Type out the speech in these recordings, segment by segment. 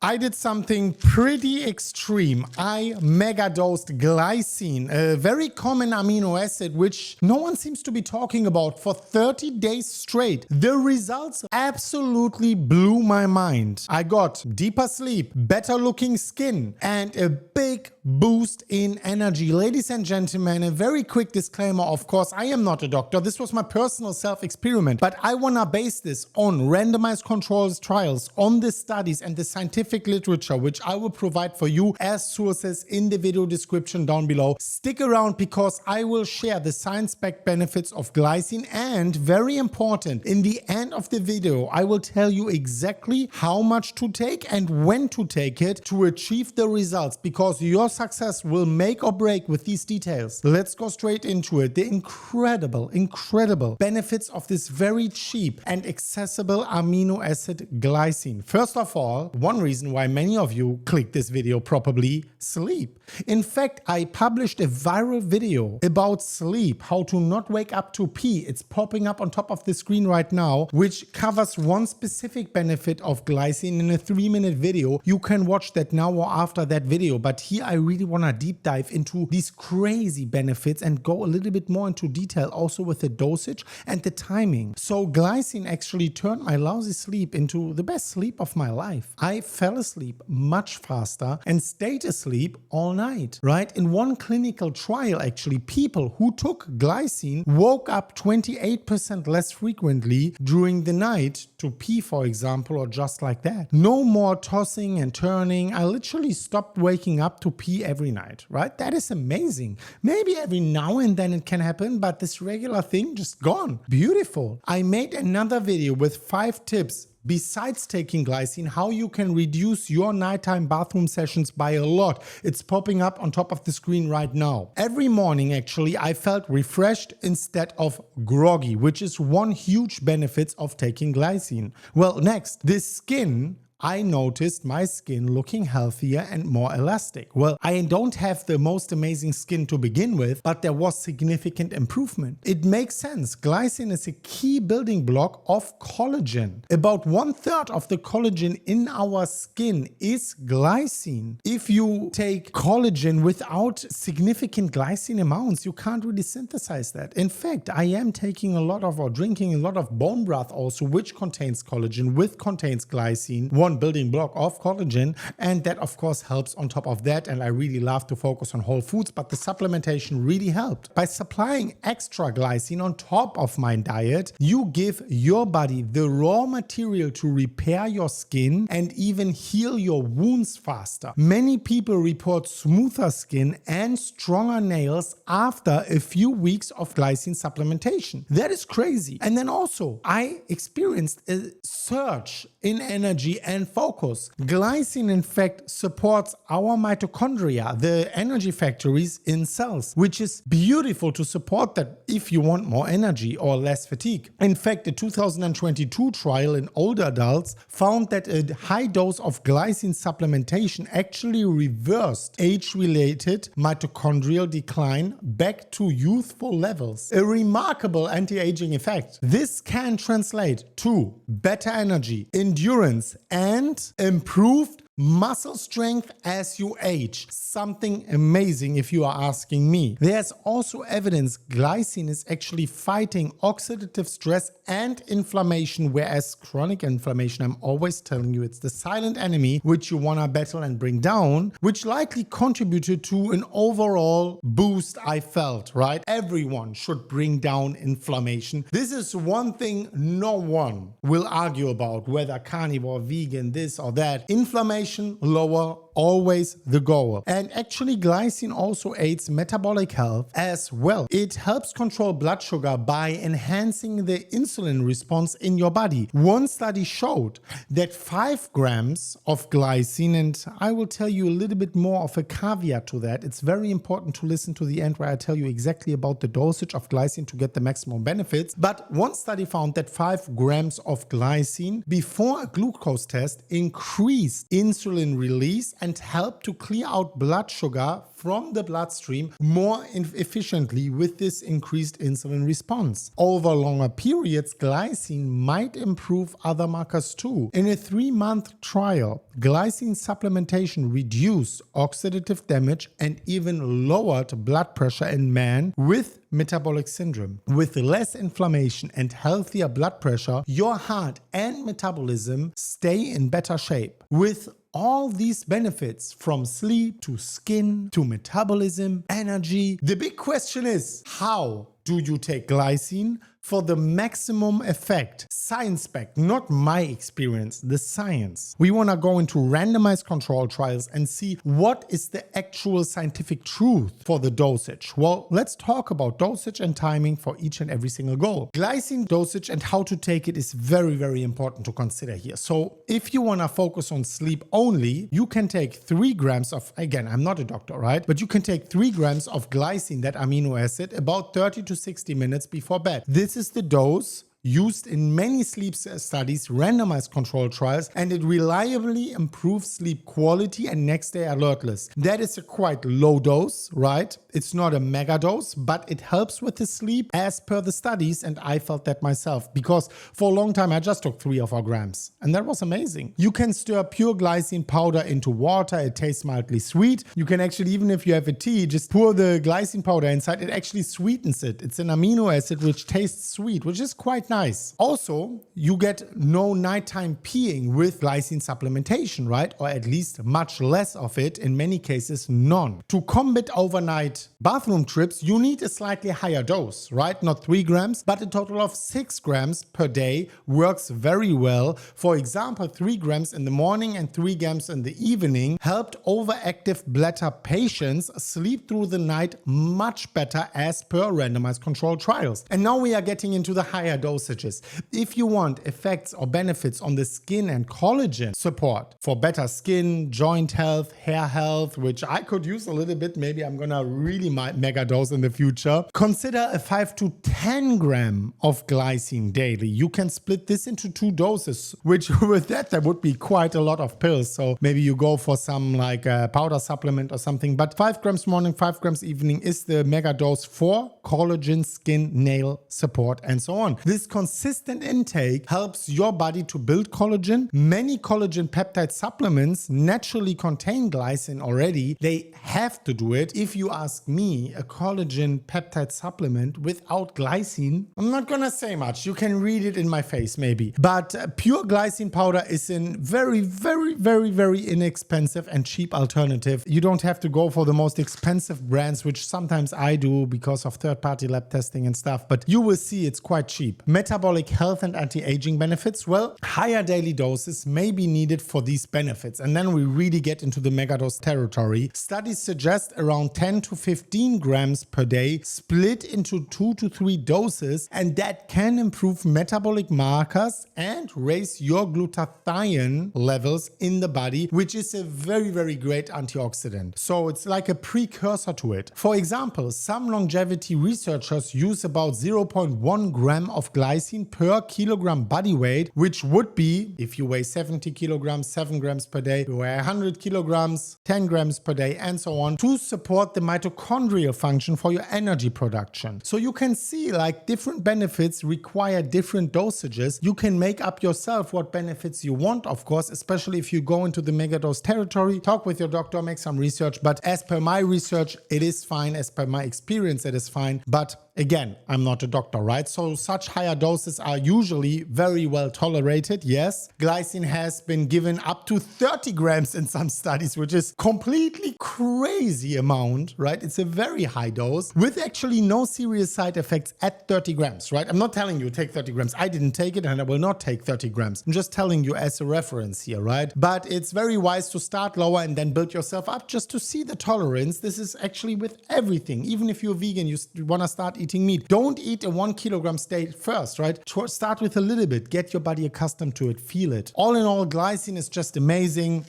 I did something pretty extreme. I megadosed glycine, a very common amino acid which no one seems to be talking about, for 30 days straight. The results absolutely blew my mind. I got deeper sleep, better looking skin, and a big boost in energy. Ladies and gentlemen, a very quick disclaimer, of course, I am not a doctor. This was my personal self-experiment, but I want to base this on randomized controlled trials, on the studies and the scientific literature, which I will provide for you as sources in the video description down below. Stick around because I will share the science-backed benefits of glycine, and very important, in the end of the video, I will tell you exactly how much to take and when to take it to achieve the results, because your success will make or break with these details. Let's go straight into it. The incredible benefits of this very cheap and accessible amino acid glycine. First of all, one reason why many of you click this video, probably sleep. In fact, I published a viral video about sleep, how to not wake up to pee. It's popping up on top of the screen right now, which covers one specific benefit of glycine in a 3-minute video. You can watch that now or after that video, but here I really want to deep dive into these crazy benefits and go a little bit more into detail also with the dosage and the timing. So glycine actually turned my lousy sleep into the best sleep of my life. I fell asleep much faster and stayed asleep all night, right? In one clinical trial, actually, people who took glycine woke up 28% less frequently during the night to pee, for example, or just like that. No more tossing and turning. I literally stopped waking up to pee every night, right? That is amazing. Maybe every now and then it can happen, but this regular thing just gone. Beautiful. I made another video with 5 tips besides taking glycine, how you can reduce your nighttime bathroom sessions by a lot. It's popping up on top of the screen right now. Every morning, actually, I felt refreshed instead of groggy, which is one huge benefit of taking glycine. Well, next, the skin. I noticed my skin looking healthier and more elastic. Well, I don't have the most amazing skin to begin with, but there was significant improvement. It makes sense. Glycine is a key building block of collagen. About 1/3 of the collagen in our skin is glycine. If you take collagen without significant glycine amounts, you can't really synthesize that. In fact, I am taking a lot of, or drinking a lot of bone broth also, which contains collagen, which contains glycine, one building block of collagen, and that of course helps on top of that. And I really love to focus on whole foods, but the supplementation really helped. By supplying extra glycine on top of my diet, you give your body the raw material to repair your skin and even heal your wounds faster. Many people report smoother skin and stronger nails after a few weeks of glycine supplementation. That is crazy. And then also, I experienced a surge in energy and focus. Glycine, in fact, supports our mitochondria, the energy factories in cells, which is beautiful to support that if you want more energy or less fatigue. In fact, a 2022 trial in older adults found that a high dose of glycine supplementation actually reversed age-related mitochondrial decline back to youthful levels. A remarkable anti-aging effect. This can translate to better energy, endurance, and improved muscle strength as you age. Something amazing if you are asking me. There's also evidence glycine is actually fighting oxidative stress and inflammation, whereas chronic inflammation, I'm always telling you, it's the silent enemy which you want to battle and bring down, which likely contributed to an overall boost I felt, right? Everyone should bring down inflammation. This is one thing no one will argue about, whether carnivore, vegan, this or that. Inflammation lower, always the goal. And actually glycine also aids metabolic health as well. It helps control blood sugar by enhancing the insulin response in your body. One study showed that 5 grams of glycine, and I will tell you a little bit more of a caveat to that. It's very important to listen to the end where I tell you exactly about the dosage of glycine to get the maximum benefits. But one study found that 5 grams of glycine before a glucose test increased insulin release and and help to clear out blood sugar from the bloodstream more efficiently with this increased insulin response. Over longer periods, glycine might improve other markers too. In a 3-month trial, glycine supplementation reduced oxidative damage and even lowered blood pressure in men with metabolic syndrome. With less inflammation and healthier blood pressure, your heart and metabolism stay in better shape. With all these benefits, from sleep to skin to metabolism, energy, the big question is, how do you take glycine for the maximum effect? Science-backed, not my experience, the science. We want to go into randomized control trials and see what is the actual scientific truth for the dosage. Well, let's talk about dosage and timing for each and every single goal. Glycine dosage and how to take it is very, very important to consider here. So if you want to focus on sleep only, you can take 3 grams of, again, I'm not a doctor, right? But you can take 3 grams of glycine, that amino acid, about 30 to 60 minutes before bed. This is the dose used in many sleep studies, randomized control trials, and it reliably improves sleep quality and next day alertness. That is a quite low dose, right? It's not a mega dose, but it helps with the sleep as per the studies, and I felt that myself because for a long time I just took 3 or 4 grams and that was amazing. You can stir pure glycine powder into water. It tastes mildly sweet. You can actually, even if you have a tea, just pour the glycine powder inside. It actually sweetens it. It's an amino acid which tastes sweet, which is quite nice. Also, you get no nighttime peeing with glycine supplementation, right? Or at least much less of it, in many cases none. To combat overnight bathroom trips, you need a slightly higher dose, right? Not 3 grams, but a total of 6 grams per day works very well. For example, 3 grams in the morning and 3 grams in the evening helped overactive bladder patients sleep through the night much better as per randomized controlled trials. And now we are getting into the higher dosages. If you want effects or benefits on the skin and collagen support for better skin, joint health, hair health, which I could use a little bit, maybe I'm gonna really mega dose in the future, consider a 5 to 10 gram of glycine daily. You can split this into 2 doses, which with that there would be quite a lot of pills. So maybe you go for some like a powder supplement or something, but 5 grams morning, 5 grams evening is the mega dose for collagen, skin, nail support, and so on. This consistent intake helps your body to build collagen. Many collagen peptide supplements naturally contain glycine already. They have to do it. If you ask me, a collagen peptide supplement without glycine, I'm not gonna say much. You can read it in my face maybe. But pure glycine powder is a very, very, very, very inexpensive and cheap alternative. You don't have to go for the most expensive brands, which sometimes I do because of third-party lab testing and stuff, but you will see it's quite cheap. Metabolic health and anti-aging benefits, well, higher daily doses may be needed for these benefits, and then we really get into the megadose territory. Studies suggest around 10 to 15 grams per day split into 2 to 3 doses, and that can improve metabolic markers and raise your glutathione levels in the body, which is a very, very great antioxidant. So it's like a precursor to it. For example, some longevity researchers use about 0.1 gram of glycine per kilogram body weight, which would be, if you weigh 70 kilograms, 7 grams per day, you weigh 100 kilograms, 10 grams per day, and so on, to support the mitochondrial function for your energy production. So you can see like different benefits require different dosages. You can make up yourself what benefits you want, of course, especially if you go into the megadose territory. Talk with your doctor, make some research, but as per my research, it is fine. As per my experience, it is fine. But again, I'm not a doctor, right? So such higher doses are usually very well tolerated, yes. Glycine has been given up to 30 grams in some studies, which is completely crazy amount, right? It's a very high dose with actually no serious side effects at 30 grams, right? I'm not telling you take 30 grams. I didn't take it and I will not take 30 grams. I'm just telling you as a reference here, right? But it's very wise to start lower and then build yourself up just to see the tolerance. This is actually with everything. Even if you're vegan, you want to start eating meat. Don't eat a 1 kilogram steak first, right? Start with a little bit, get your body accustomed to it, feel it. All in all, glycine is just amazing.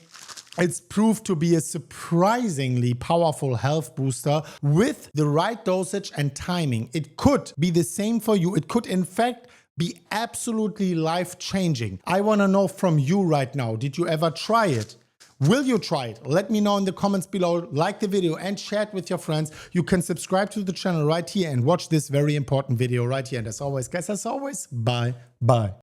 It's proved to be a surprisingly powerful health booster with the right dosage and timing. It could be the same for you. It could, in fact, be absolutely life-changing. I want to know from you right now, did you ever try it? Will you try it? Let me know in the comments below. Like the video and share it with your friends. You can subscribe to the channel right here and watch this very important video right here. And as always, guys, bye.